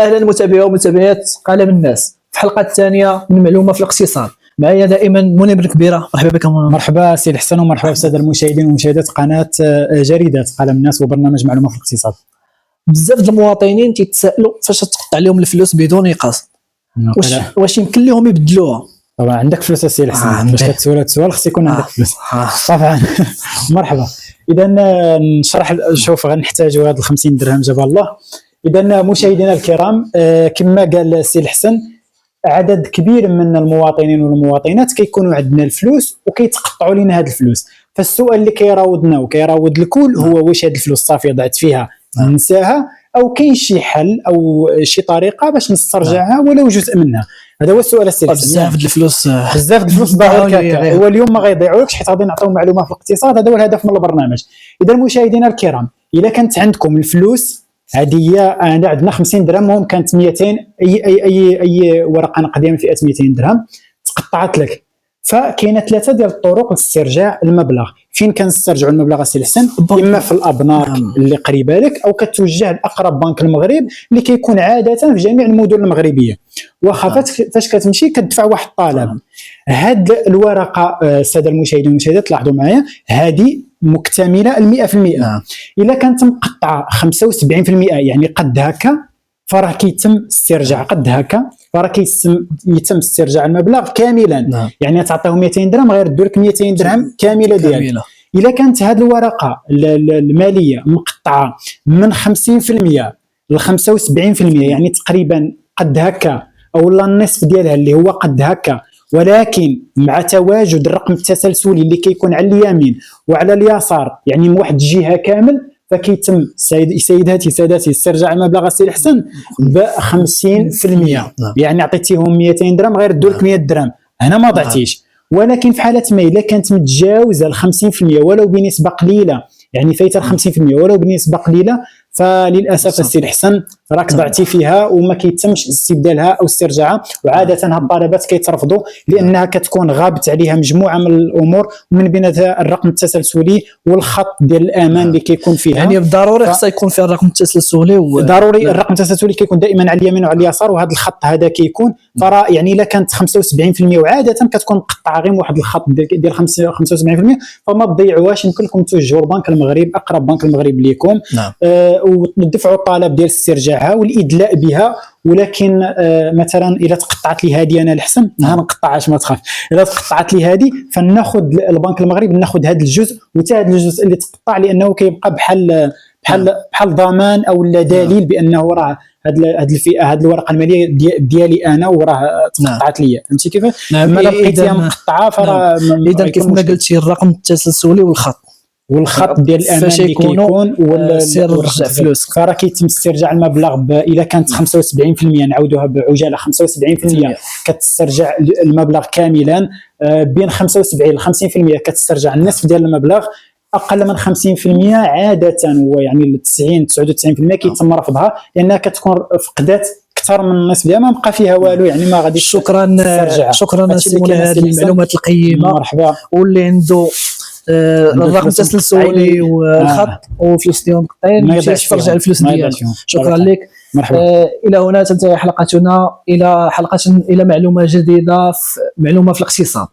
اهلا متابعي ومتابعات قلم الناس في الحلقه الثانيه من معلومه في الاقتصاد. معايا دائما منى بن كبيره. مرحبا بك منى. مرحبا سي الحسن، ومرحبا بالساده المشاهدين ومشاهدات قناه جريده قلم الناس وبرنامج معلومه في الاقتصاد. بزاف د المواطنين تيتسائلوا فاش تقطع عليهم الفلوس بدون قصد، واش يمكن لهم يبدلوها؟ طبعا عندك فلوس السي الحسن، باش كتسول هذا السؤال خص يكون عندك فلوس. طبعا مرحبا. اذا نشرح، شوف غنحتاجوا هذا 50 درهم جاب الله. اذا مشاهدينا الكرام، كما قال السي الحسن، عدد كبير من المواطنين والمواطنات كيكونوا عندنا الفلوس وكيتقطعوا لنا هاد الفلوس. فالسؤال اللي كيراودنا وكيراود الكل هو واش هاد الفلوس صافي ضعت فيها ننساها، او كاين شي حل او شي طريقه باش نسترجعها ولو جزء منها؟ هذا هو السؤال السي الحسن. بزاف د الفلوس ضاعوا لك، هو اليوم ما غيضيعوكش حيت غادي نعطيو معلومه في الاقتصاد. هذا هو الهدف من البرنامج. اذا مشاهدينا الكرام، الا كانت عندكم الفلوس عاديه، عندنا 50 درهم وهم كانت 200، اي ورقه نقديه من فئه 200 درهم تقطعت لك، فكاينه ثلاثه ديال الطرق لاسترجاع المبلغ. فين كنسترجعوا المبلغ السي الحسن؟ اما في الابناك اللي قريبه لك، او كتوجه لاقرب بنك المغرب اللي كيكون عاده في جميع المدن المغربيه. واخا فاش كتمشي كتدفع واحد الطلب. هاد الورقه الساده المشاهدين والمشاهدات لاحظوا معايا، هذه مكتمله 100%. الا كانت مقطعه 75% يعني قد هكا، فراه كيتم استرجاع قد هكا، فراه يتم استرجاع المبلغ كاملا. يعني تعطيه 200 درهم غيردوا لك 200 درهم كامله ديالك. الا كانت هذه الورقه الماليه مقطعه من 50% ل 75%، يعني تقريبا قد هكا او لا النصف ديالها اللي هو قد هكا، ولكن مع تواجد الرقم التسلسلي اللي كيكون على اليمين وعلى اليسار، يعني من واحد الجهه كامل، فكيتم سيداتي سادتي استرجاع المبلغ السي الحسن ب 50%. يعني عطيتيهم 200 درهم غيردوا لك 100 درهم، هنا ما ضعتيش. ولكن في حاله ما الا كانت متجاوزه ال 50% ولو بنسبه قليله، يعني فايته ال 50% ولو بنسبه قليله، فللاسف السي الحسن راك ضعتي فيها وما كيتمش استبدالها او استرجاعها. وعاده هاد الطلبات كيترفضوا لانها كتكون غابت عليها مجموعه من الامور، ومن بينها الرقم التسلسلي والخط ديال الامان اللي كيكون فيها. يعني بالضروري خصها يكون فيها الرقم التسلسلي ضروري الرقم التسلسلي كيكون دائما على اليمين وعلى اليسار، وهذا الخط هذا كيكون فرا. يعني الا كانت 75% وعاده كتكون مقطعه غير واحد الخط ديال 75%، فما تضيعوهاش. يمكن لكم توجهوا لبنك المغرب، اقرب بنك المغرب ليكم، وتدفعوا الطلب ديال استرجاعها والادلاء بها. ولكن مثلا الا تقطعت لي هذه انا الحسن، ما نقطعهاش ما تخاف، الا تقطعت لي هذه فناخذ البنك المغرب ناخذ هذا الجزء، وتا هذا الجزء اللي تقطع لانه كيبقى بحال ضمان او لا دليل بانه راه هذه الفئه، هذه الورقه الماليه ديالي انا وراه تقطعت لي. فهمتي كيف؟ اما لقيتها مقطعه فراه اذا كيف ما قلتي الرقم التسلسلي والخط ديال الامان اللي كيكون سير رجع فلوس، فراه كيتم استرجاع المبلغ. اذا كانت 75%، نعاودوها بعجاله، 75% كتسترجع المبلغ كاملا. بين 75 ل 50% كتسترجع النصف ديال المبلغ. اقل من 50% عاده ويعني 90-99% كيتم رفضها لانها كتكون فقدات اكثر من النصف ديالها، ما بقى فيها والو، يعني ما غاديش. شكرا سيمون هذه المعلومات القيمه. مرحبا. واللي عنده الرقم التسلسلي والخط وفلوس ديالهم مقطعين ما يمشيش يفرجع الفلوس ديالو. شكرا لك. مرحبا. الى هنا تنتهي حلقتنا، الى معلومه جديده في معلومه في الاقتصاد.